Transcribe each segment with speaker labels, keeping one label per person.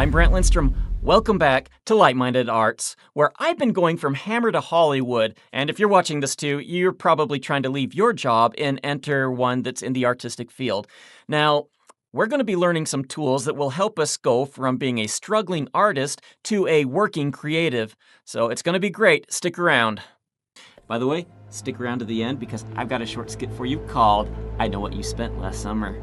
Speaker 1: I'm Brent Lindstrom. Welcome back to Like-Minded Arts, where I've been going from Hammer to Hollywood. And if you're watching this too, you're probably trying to leave your job and enter one that's in the artistic field. Now, we're going to be learning some tools that will help us go from being a struggling artist to a working creative. So it's going to be great. Stick around. By the way, stick around to the end because I've got a short skit for you called I Know What You Spent Last Summer.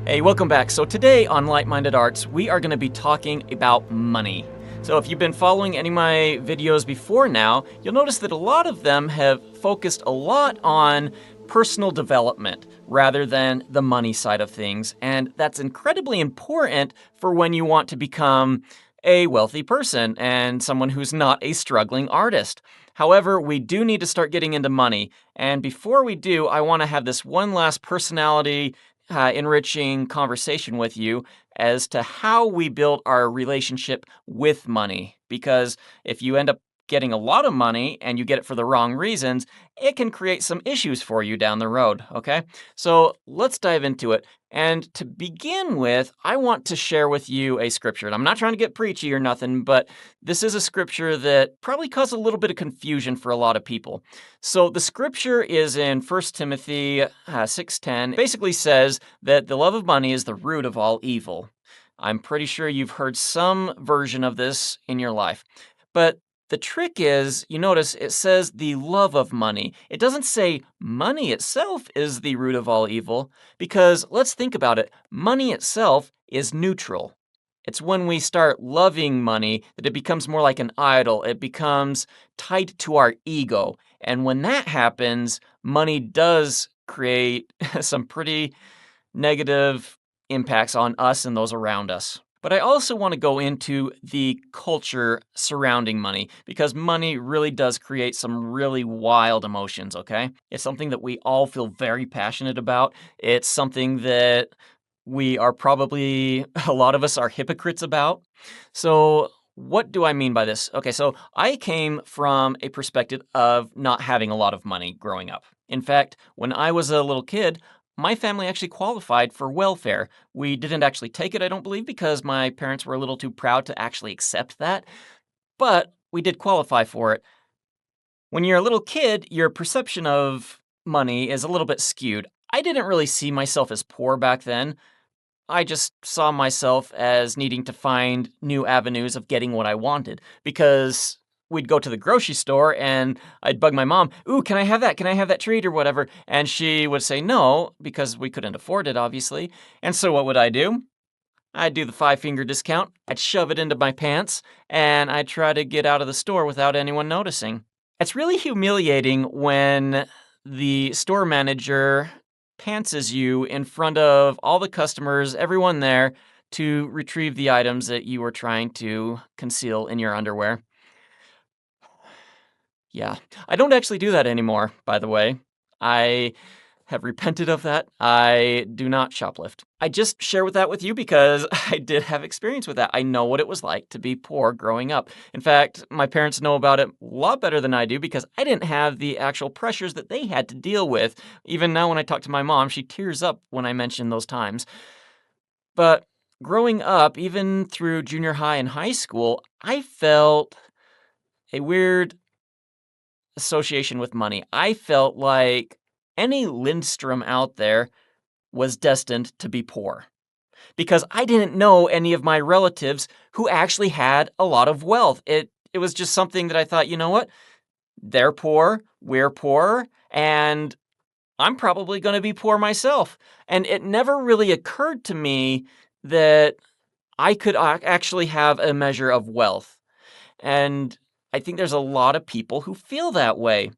Speaker 1: Hey, welcome back. So today on Like-Minded Arts, we are going to be talking about money. So if you've been following any of my videos before now, you'll notice that a lot of them have focused a lot on personal development rather than the money side of things. And that's incredibly important for when you want to become a wealthy person and someone who's not a struggling artist. However, we do need to start getting into money. And before we do, I want to have this one last personality enriching conversation with you as to how we build our relationship with money. Because if you end up getting a lot of money and you get it for the wrong reasons, it can create some issues for you down the road, okay? So let's dive into it. And to begin with, I want to share with you a scripture. And I'm not trying to get preachy or nothing, but this is a scripture that probably caused a little bit of confusion for a lot of people. So the scripture is in 1 Timothy 6:10. It basically says that the love of money is the root of all evil. I'm pretty sure you've heard some version of this in your life. But the trick is, you notice it says the love of money. It doesn't say money itself is the root of all evil, because let's think about it. Money itself is neutral. It's when we start loving money that it becomes more like an idol. It becomes tied to our ego. And when that happens, money does create some pretty negative impacts on us and those around us. But I also want to go into the culture surrounding money because money really does create some really wild emotions, okay? It's something that we all feel very passionate about. It's something that we are probably, a lot of us are hypocrites about. So what do I mean by this? Okay, so I came from a perspective of not having a lot of money growing up. In fact, when I was a little kid, my family actually qualified for welfare. We didn't actually take it, I don't believe, because my parents were a little too proud to actually accept that. But we did qualify for it. When you're a little kid, your perception of money is a little bit skewed. I didn't really see myself as poor back then. I just saw myself as needing to find new avenues of getting what I wanted because we'd go to the grocery store and I'd bug my mom, ooh, can I have that? Can I have that treat or whatever? And she would say no, because we couldn't afford it, obviously. And so what would I do? I'd do the 5-finger discount, I'd shove it into my pants, and I'd try to get out of the store without anyone noticing. It's really humiliating when the store manager pantses you in front of all the customers, everyone there, to retrieve the items that you were trying to conceal in your underwear. Yeah, I don't actually do that anymore, by the way. I have repented of that. I do not shoplift. I just share with that with you because I did have experience with that. I know what it was like to be poor growing up. In fact, my parents know about it a lot better than I do because I didn't have the actual pressures that they had to deal with. Even now when I talk to my mom, she tears up when I mention those times. But growing up, even through junior high and high school, I felt a weird association with money. I felt like any Lindstrom out there was destined to be poor because I didn't know any of my relatives who actually had a lot of wealth. It was just something that I thought, you know what? They're poor, we're poor, and I'm probably going to be poor myself. And it never really occurred to me that I could actually have a measure of wealth. And I think there's a lot of people who feel that way.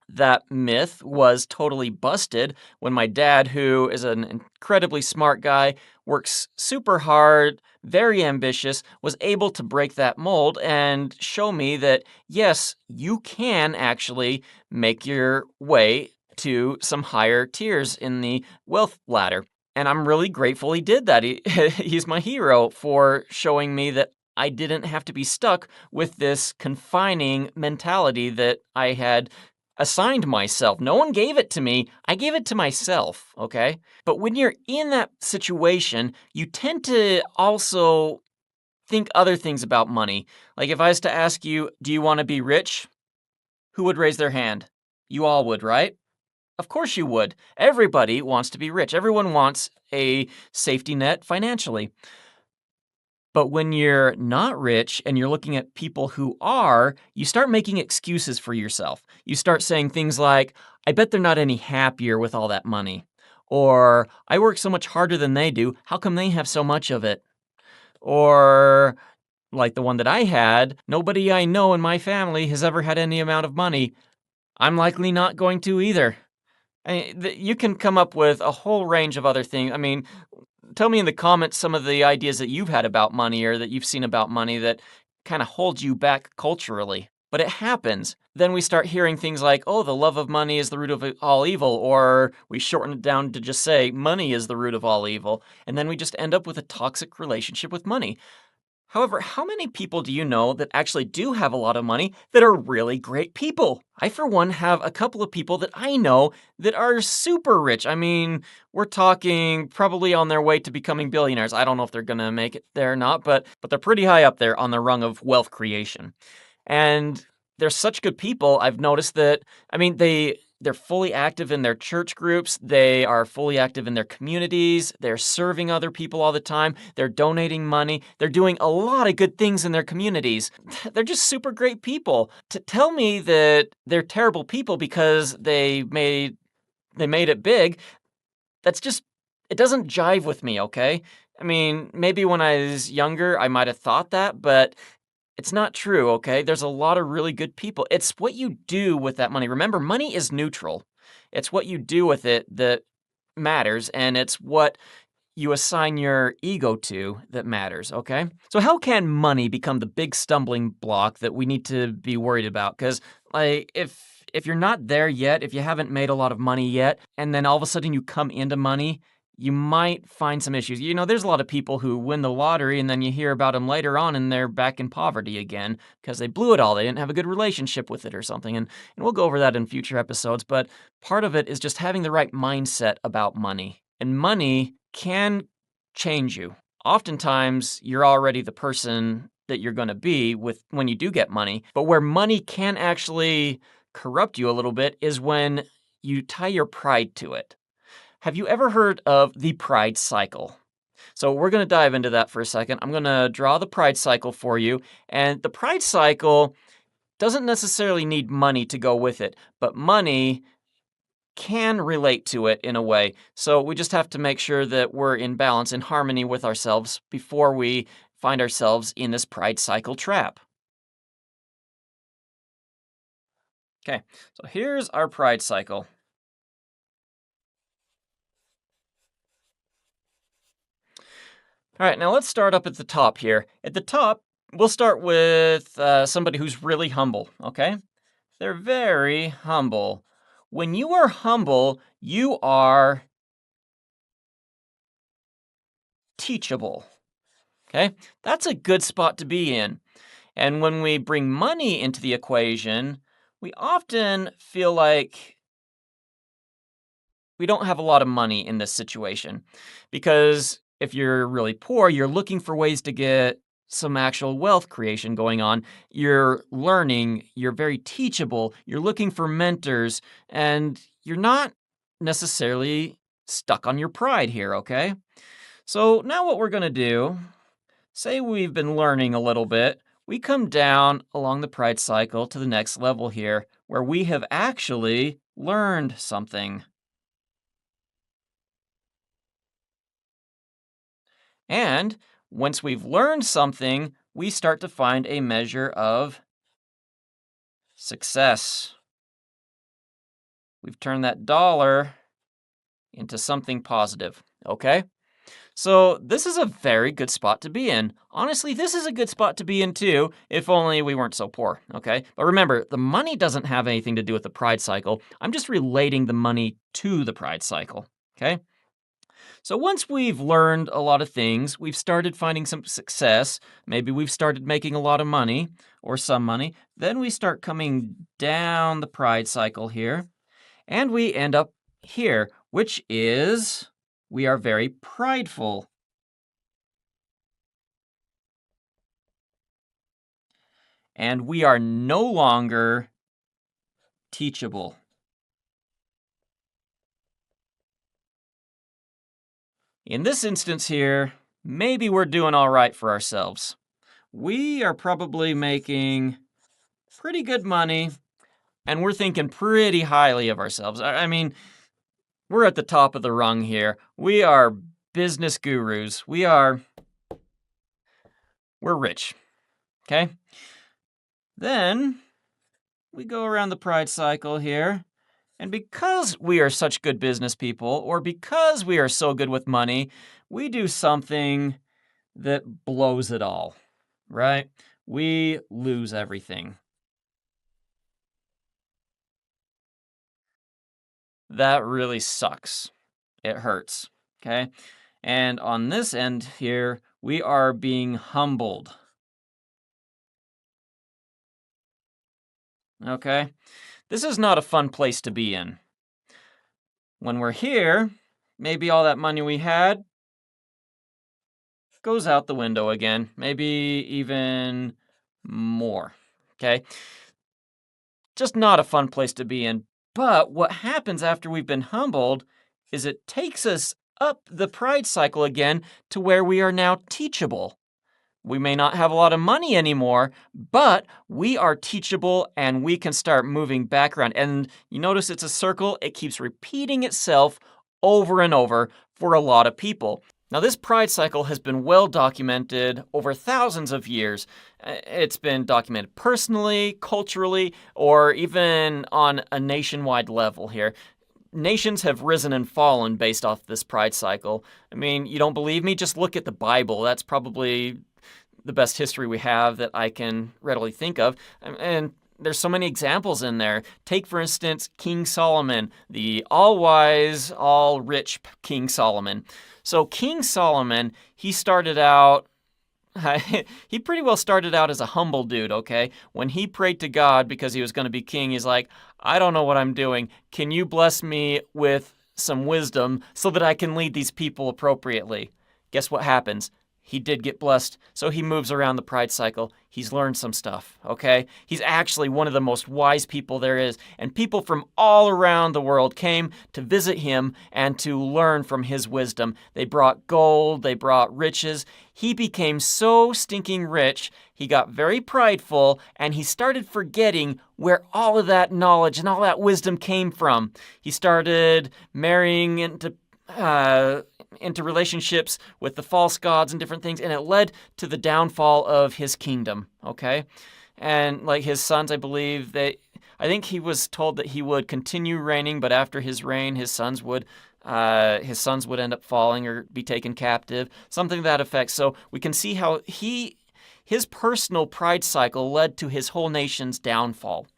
Speaker 1: That myth was totally busted when my dad, who is an incredibly smart guy, works super hard, very ambitious, was able to break that mold and show me that, yes, you can actually make your way to some higher tiers in the wealth ladder. And I'm really grateful he did that. He's my hero for showing me that I didn't have to be stuck with this confining mentality that I had assigned myself. No one gave it to me. I gave it to myself, okay? But when you're in that situation, you tend to also think other things about money. Like if I was to ask you, do you want to be rich? Who would raise their hand? You all would, right? Of course you would. Everybody wants to be rich. Everyone wants a safety net financially. But when you're not rich and you're looking at people who are, you start making excuses for yourself. You start saying things like, I bet they're not any happier with all that money. Or, I work so much harder than they do. How come they have so much of it? Or, like the one that I had, nobody I know in my family has ever had any amount of money. I'm likely not going to either. You can come up with a whole range of other things. I mean, tell me in the comments some of the ideas that you've had about money or that you've seen about money that kind of hold you back culturally. But it happens. Then we start hearing things like, oh, the love of money is the root of all evil, or we shorten it down to just say, money is the root of all evil. And then we just end up with a toxic relationship with money. However, how many people do you know that actually do have a lot of money that are really great people? I, for one, have a couple of people that I know that are super rich. I mean, we're talking probably on their way to becoming billionaires. I don't know if they're going to make it there or not, but they're pretty high up there on the rung of wealth creation. And they're such good people. I've noticed that, I mean, they're fully active in their church groups. They are fully active in their communities. They're serving other people all the time. They're donating money. They're doing a lot of good things in their communities. They're just super great people. To tell me that they're terrible people because they made it big, that's just, it doesn't jive with me, okay? I mean, maybe when I was younger, I might have thought that, but it's not true, okay? There's a lot of really good people. It's what you do with that money. Remember, money is neutral. It's what you do with it that matters, and it's what you assign your ego to that matters, okay? So how can money become the big stumbling block that we need to be worried about? Because, like, if you're not there yet, if you haven't made a lot of money yet, and then all of a sudden you come into money, you might find some issues. You know, there's a lot of people who win the lottery and then you hear about them later on and they're back in poverty again because they blew it all. They didn't have a good relationship with it or something. And we'll go over that in future episodes. But part of it is just having the right mindset about money. And money can change you. Oftentimes, you're already the person that you're going to be with when you do get money. But where money can actually corrupt you a little bit is when you tie your pride to it. Have you ever heard of the pride cycle? So we're going to dive into that for a second. I'm going to draw the pride cycle for you. And the pride cycle doesn't necessarily need money to go with it, but money can relate to it in a way. So we just have to make sure that we're in balance, in harmony with ourselves before we find ourselves in this pride cycle trap. Okay, so here's our pride cycle. All right, now let's start up at the top here. At the top, we'll start with somebody who's really humble, okay? They're very humble. When you are humble, you are teachable, okay? That's a good spot to be in. And when we bring money into the equation, we often feel like we don't have a lot of money in this situation because if you're really poor, you're looking for ways to get some actual wealth creation going on. You're learning, you're very teachable, you're looking for mentors, and you're not necessarily stuck on your pride here, okay? So now what we're going to do, say we've been learning a little bit, we come down along the pride cycle to the next level here where we have actually learned something. And once we've learned something, we start to find a measure of success. We've turned that dollar into something positive, okay? So this is a very good spot to be in. Honestly, this is a good spot to be in too, if only we weren't so poor, okay? But remember, the money doesn't have anything to do with the pride cycle. I'm just relating the money to the pride cycle, okay? So once we've learned a lot of things, we've started finding some success, maybe we've started making a lot of money or some money, then we start coming down the pride cycle here, and we end up here, which is we are very prideful. and we are no longer teachable. In this instance here, maybe we're doing all right for ourselves. We are probably making pretty good money, and we're thinking pretty highly of ourselves. I mean, we're at the top of the rung here. We are business gurus. We're rich, okay? Then we go around the pride cycle here, and because we are such good business people, or because we are so good with money, we do something that blows it all, right? We lose everything. That really sucks. It hurts, okay? And on this end here, we are being humbled. Okay? This is not a fun place to be in. When we're here, maybe all that money we had goes out the window again. Maybe even more. Okay? Just not a fun place to be in. But what happens after we've been humbled is it takes us up the pride cycle again to where we are now teachable. We may not have a lot of money anymore, but we are teachable and we can start moving back around. And you notice it's a circle, it keeps repeating itself over and over for a lot of people. Now, this pride cycle has been well documented over thousands of years. It's been documented personally, culturally, or even on a nationwide level here. Nations have risen and fallen based off this pride cycle. I mean, you don't believe me? Just look at the Bible. That's probably the best history we have that I can readily think of. And there's so many examples in there. Take, for instance, King Solomon, the all-wise, all-rich King Solomon. So King Solomon, he started out, he pretty well started out as a humble dude, okay? When he prayed to God because he was going to be king, he's like, I don't know what I'm doing. Can you bless me with some wisdom so that I can lead these people appropriately? Guess what happens? He did get blessed, so he moves around the pride cycle. He's learned some stuff, okay? He's actually one of the most wise people there is, and people from all around the world came to visit him and to learn from his wisdom. They brought gold, they brought riches. He became so stinking rich, he got very prideful, and he started forgetting where all of that knowledge and all that wisdom came from. He started marrying into relationships with the false gods and different things, and it led to the downfall of his kingdom, okay? And like his sons, I think he was told that he would continue reigning, but after his reign, his sons would end up falling or be taken captive, something to that effect. So we can see how his personal pride cycle led to his whole nation's downfall.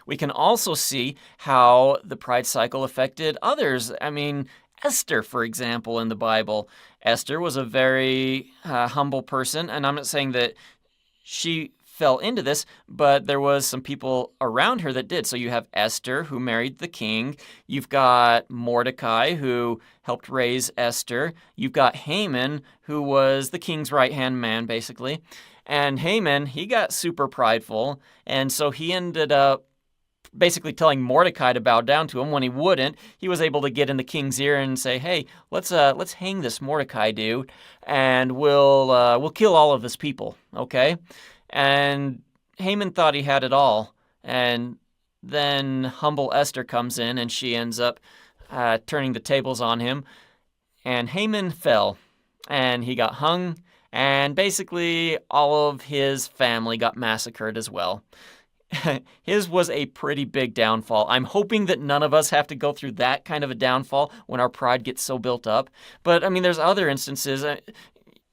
Speaker 1: We can also see how the pride cycle affected others. I mean, Esther, for example, in the Bible. Esther was a very humble person, and I'm not saying that she fell into this, but there was some people around her that did. So you have Esther, who married the king. You've got Mordecai, who helped raise Esther. You've got Haman, who was the king's right-hand man, basically. And Haman, he got super prideful, and so he ended up basically telling Mordecai to bow down to him when he wouldn't. He was able to get in the king's ear and say, "Hey, let's hang this Mordecai dude, and we'll kill all of his people, okay?" And Haman thought he had it all, and then humble Esther comes in, and she ends up turning the tables on him, and Haman fell, and he got hung, and basically all of his family got massacred as well. His was a pretty big downfall. I'm hoping that none of us have to go through that kind of a downfall when our pride gets so built up. But, I mean, there's other instances.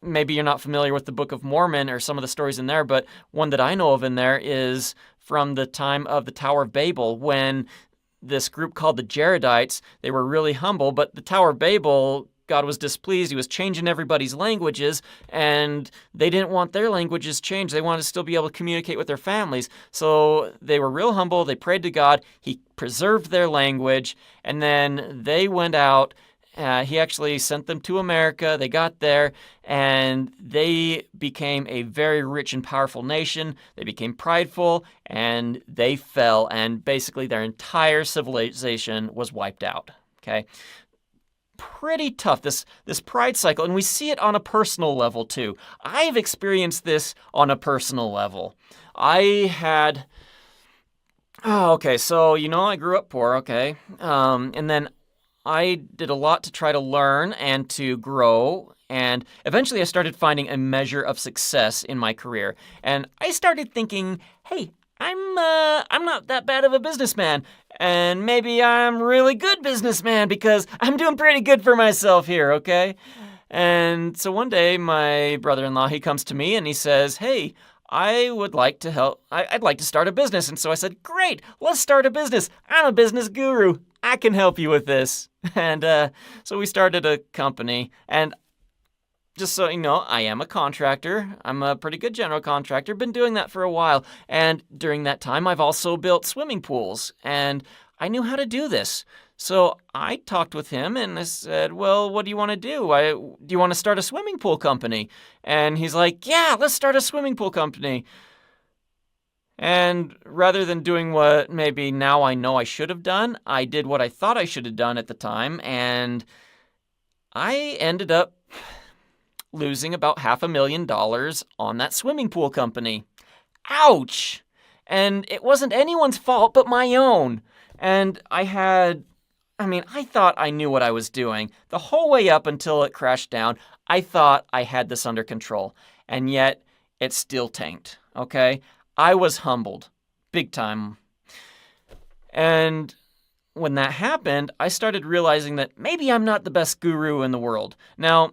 Speaker 1: Maybe you're not familiar with the Book of Mormon or some of the stories in there, but one that I know of in there is from the time of the Tower of Babel, when this group called the Jaredites, they were really humble, but the Tower of Babel, God was displeased. He was changing everybody's languages, and they didn't want their languages changed. They wanted to still be able to communicate with their families. So they were real humble. They prayed to God. He preserved their language, and then they went out He actually sent them to America. They got there, and they became a very rich and powerful nation. They became prideful, and they fell, and basically their entire civilization was wiped out. Okay? Pretty tough, this pride cycle, and we see it on a personal level too. I've experienced this on a personal level. So I grew up poor, okay, and then I did a lot to try to learn and to grow, and eventually I started finding a measure of success in my career, and I started thinking, hey, I'm not that bad of a businessman, and maybe I'm a really good businessman because I'm doing pretty good for myself here, okay? And so one day my brother-in-law, he comes to me and he says, hey, I would like to help. I'd like to start a business. And so I said, great, let's start a business. I'm a business guru. I can help you with this. And so we started a company. And just so you know, I am a contractor. I'm a pretty good general contractor. Been doing that for a while. And during that time, I've also built swimming pools. And I knew how to do this. So I talked with him and I said, well, what do you want to do? Do you want to start a swimming pool company? And he's like, yeah, let's start a swimming pool company. And rather than doing what maybe now I know I should have done, I did what I thought I should have done at the time. And I ended up losing about $500,000 on that swimming pool company. Ouch! And it wasn't anyone's fault but my own. And I thought I knew what I was doing. The whole way up until it crashed down, I thought I had this under control. And yet, it still tanked, okay? I was humbled. Big time. And when that happened, I started realizing that maybe I'm not the best guru in the world. Now,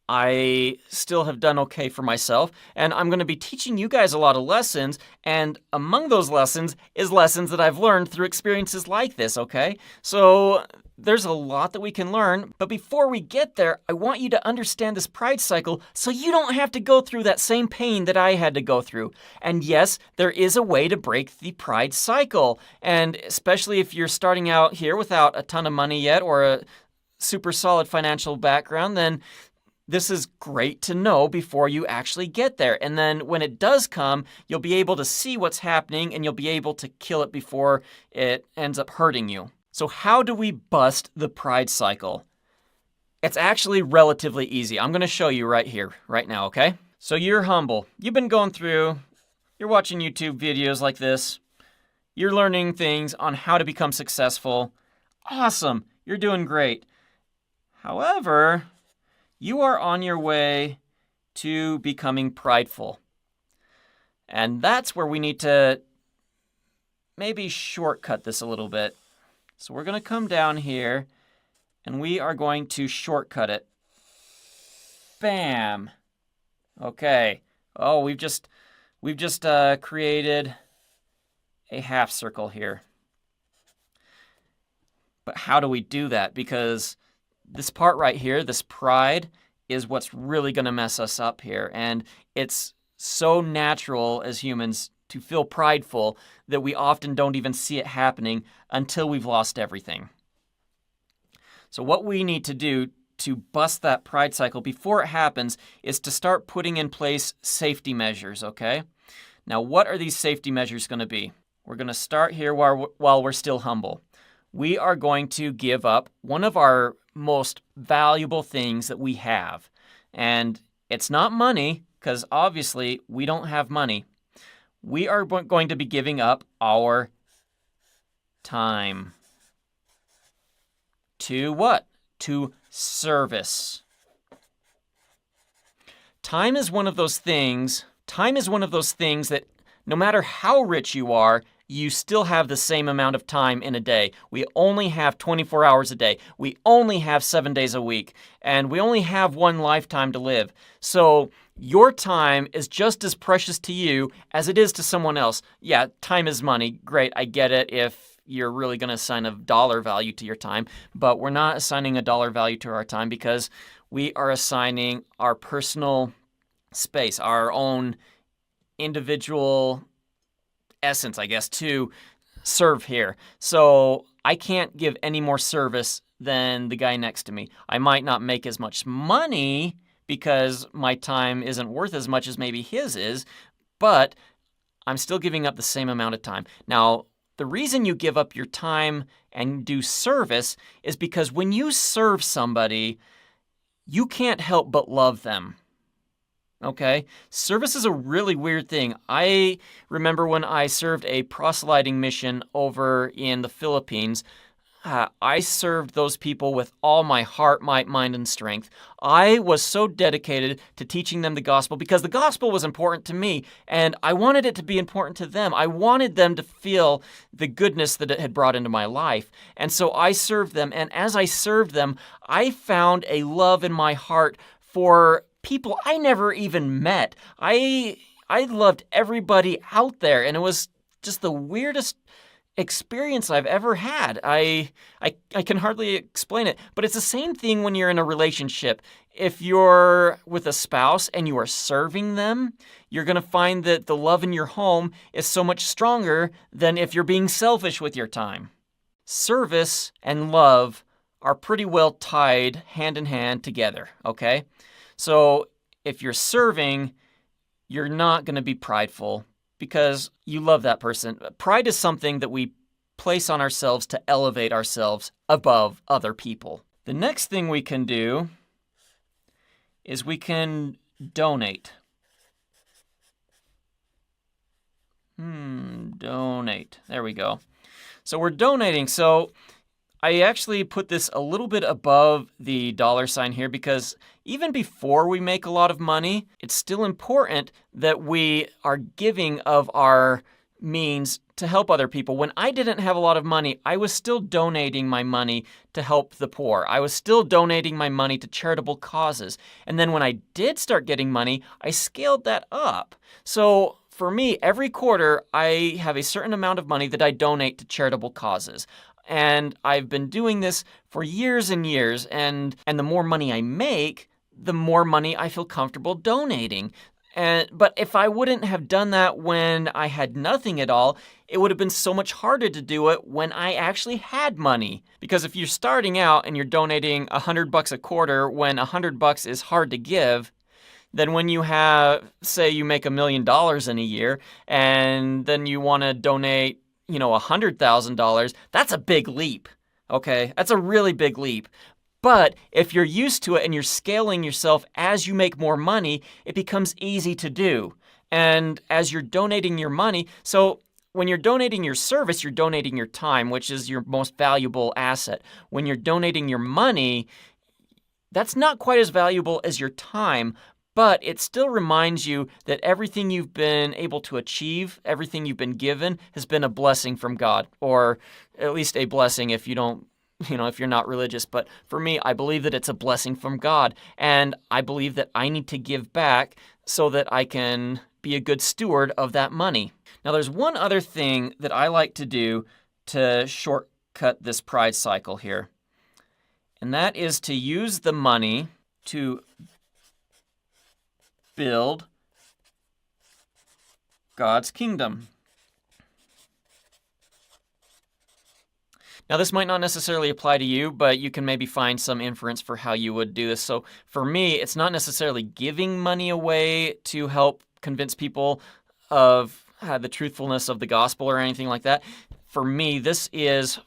Speaker 1: I still have done okay for myself, and I'm going to be teaching you guys a lot of lessons, and among those lessons is lessons that I've learned through experiences like this, okay? So there's a lot that we can learn, but before we get there, I want you to understand this pride cycle so you don't have to go through that same pain that I had to go through. And yes, there is a way to break the pride cycle, and especially if you're starting out here without a ton of money yet or a super solid financial background, then this is great to know before you actually get there. And then when it does come, you'll be able to see what's happening and you'll be able to kill it before it ends up hurting you. So how do we bust the pride cycle? It's actually relatively easy. I'm going to show you right here, right now, okay? So you're humble. You've been going through, you're watching YouTube videos like this. You're learning things on how to become successful. Awesome. You're doing great. However, you are on your way to becoming prideful. And that's where we need to maybe shortcut this a little bit. So we're going to come down here and we are going to shortcut it. Bam. Okay. Oh, we've just created a half circle here. But how do we do that? Because this part right here, this pride, is what's really going to mess us up here. And it's so natural as humans to feel prideful that we often don't even see it happening until we've lost everything. So what we need to do to bust that pride cycle before it happens is to start putting in place safety measures, okay? Now, what are these safety measures going to be? We're going to start here while we're still humble. We are going to give up one of our most valuable things that we have. And it's not money, because obviously we don't have money. We are going to be giving up our time. To what? To service. Time is one of those things that no matter how rich you are, you still have the same amount of time in a day. We only have 24 hours a day. We only have 7 days a week. And we only have one lifetime to live. So your time is just as precious to you as it is to someone else. Yeah, time is money. Great, I get it if you're really going to assign a dollar value to your time. But we're not assigning a dollar value to our time because we are assigning our personal space, our own individual essence, I guess, to serve here. So I can't give any more service than the guy next to me. I might not make as much money because my time isn't worth as much as maybe his is, but I'm still giving up the same amount of time. Now, the reason you give up your time and do service is because when you serve somebody, you can't help but love them. Okay? Service is a really weird thing. I remember when I served a proselyting mission over in the Philippines, I served those people with all my heart, might, mind, and strength. I was so dedicated to teaching them the gospel because the gospel was important to me, and I wanted it to be important to them. I wanted them to feel the goodness that it had brought into my life. And so I served them, and as I served them, I found a love in my heart for people I never even met. I loved everybody out there, and it was just the weirdest experience I've ever had. I can hardly explain it, but it's the same thing when you're in a relationship. If you're with a spouse and you are serving them, you're going to find that the love in your home is so much stronger than if you're being selfish with your time. Service and love are pretty well tied hand in hand together, okay? So if you're serving, you're not going to be prideful because you love that person. Pride is something that we place on ourselves to elevate ourselves above other people. The next thing we can do is we can donate. Donate. There we go. So we're donating. So I actually put this a little bit above the dollar sign here because even before we make a lot of money, it's still important that we are giving of our means to help other people. When I didn't have a lot of money, I was still donating my money to help the poor. I was still donating my money to charitable causes. And then when I did start getting money, I scaled that up. So for me, every quarter, I have a certain amount of money that I donate to charitable causes. And I've been doing this for years and years, and the more money I make, the more money I feel comfortable donating. But if I wouldn't have done that when I had nothing at all, it would have been so much harder to do it when I actually had money. Because if you're starting out and you're donating $100 a quarter when $100 is hard to give, then when you have, say you make $1 million in a year, and then you want to donate $100,000, that's a big leap, okay? That's a really big leap. But if you're used to it and you're scaling yourself as you make more money, it becomes easy to do. And as you're donating your money, so when you're donating your service, you're donating your time, which is your most valuable asset. When you're donating your money, that's not quite as valuable as your time, but it still reminds you that everything you've been able to achieve, everything you've been given, has been a blessing from God, or at least a blessing if you don't, if you're not religious. But for me, I believe that it's a blessing from God, and I believe that I need to give back so that I can be a good steward of that money. Now, there's one other thing that I like to do to shortcut this pride cycle here, and that is to use the money to build God's kingdom. Now, this might not necessarily apply to you, but you can maybe find some inference for how you would do this. So for me, it's not necessarily giving money away to help convince people of the truthfulness of the gospel or anything like that. For me, this is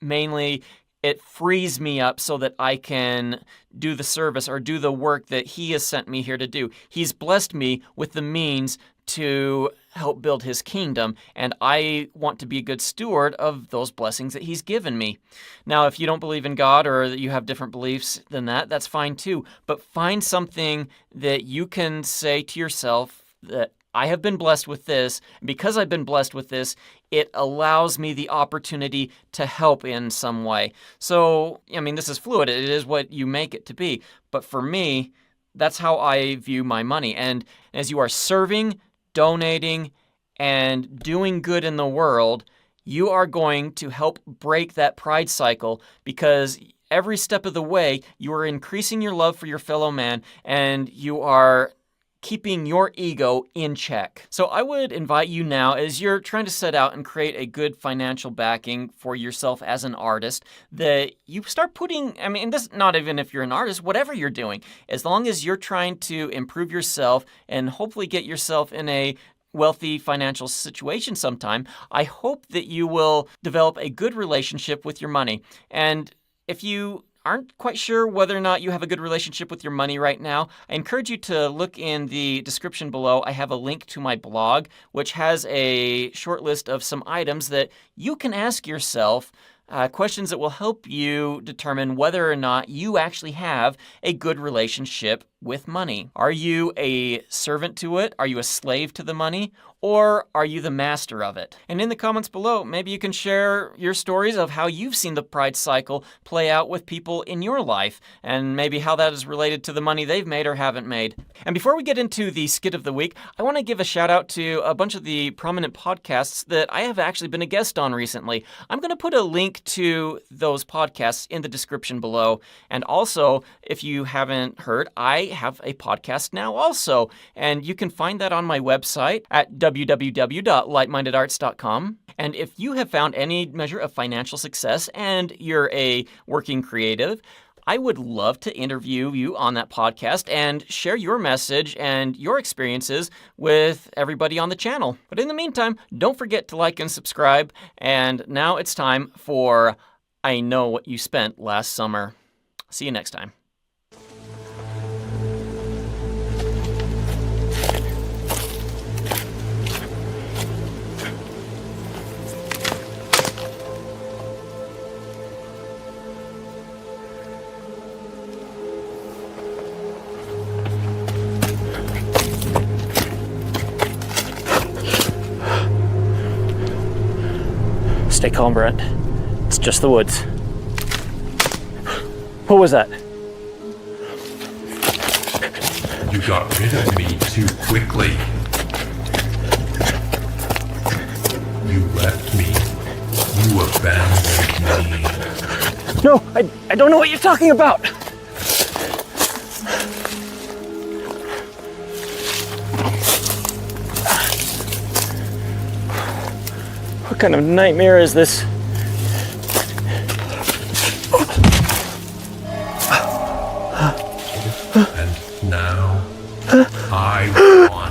Speaker 1: mainly, it frees me up so that I can do the service or do the work that He has sent me here to do. He's blessed me with the means to help build His kingdom, and I want to be a good steward of those blessings that He's given me. Now, if you don't believe in God or that you have different beliefs than that, that's fine too. But find something that you can say to yourself that I have been blessed with this, and because I've been blessed with this, it allows me the opportunity to help in some way. So, this is fluid. It is what you make it to be. But for me, that's how I view my money. And as you are serving, donating, and doing good in the world, you are going to help break that pride cycle, because every step of the way, you are increasing your love for your fellow man, and you are keeping your ego in check. So I would invite you now, as you're trying to set out and create a good financial backing for yourself as an artist, that you start putting, this not even if you're an artist, whatever you're doing, as long as you're trying to improve yourself and hopefully get yourself in a wealthy financial situation sometime, I hope that you will develop a good relationship with your money. And if you aren't quite sure whether or not you have a good relationship with your money right now, I encourage you to look in the description below. I have a link to my blog, which has a short list of some items that you can ask yourself, questions that will help you determine whether or not you actually have a good relationship with money. Are you a servant to it? Are you a slave to the money? Or are you the master of it? And in the comments below, maybe you can share your stories of how you've seen the pride cycle play out with people in your life, and maybe how that is related to the money they've made or haven't made. And before we get into the skit of the week, I want to give a shout out to a bunch of the prominent podcasts that I have actually been a guest on recently. I'm going to put a link to those podcasts in the description below. And also, if you haven't heard, I have a podcast now also, and you can find that on my website at www.lightmindedarts.com. And if you have found any measure of financial success and you're a working creative, I would love to interview you on that podcast and share your message and your experiences with everybody on the channel. But in the meantime, don't forget to like and subscribe. And now it's time for I Know What You Spent Last Summer. See you next time. Stay calm, Brent. It's just the woods. What was that?
Speaker 2: You got rid of me too quickly. You left me. You abandoned me.
Speaker 1: No, I don't know what you're talking about. What kind of nightmare is this?
Speaker 2: And now I want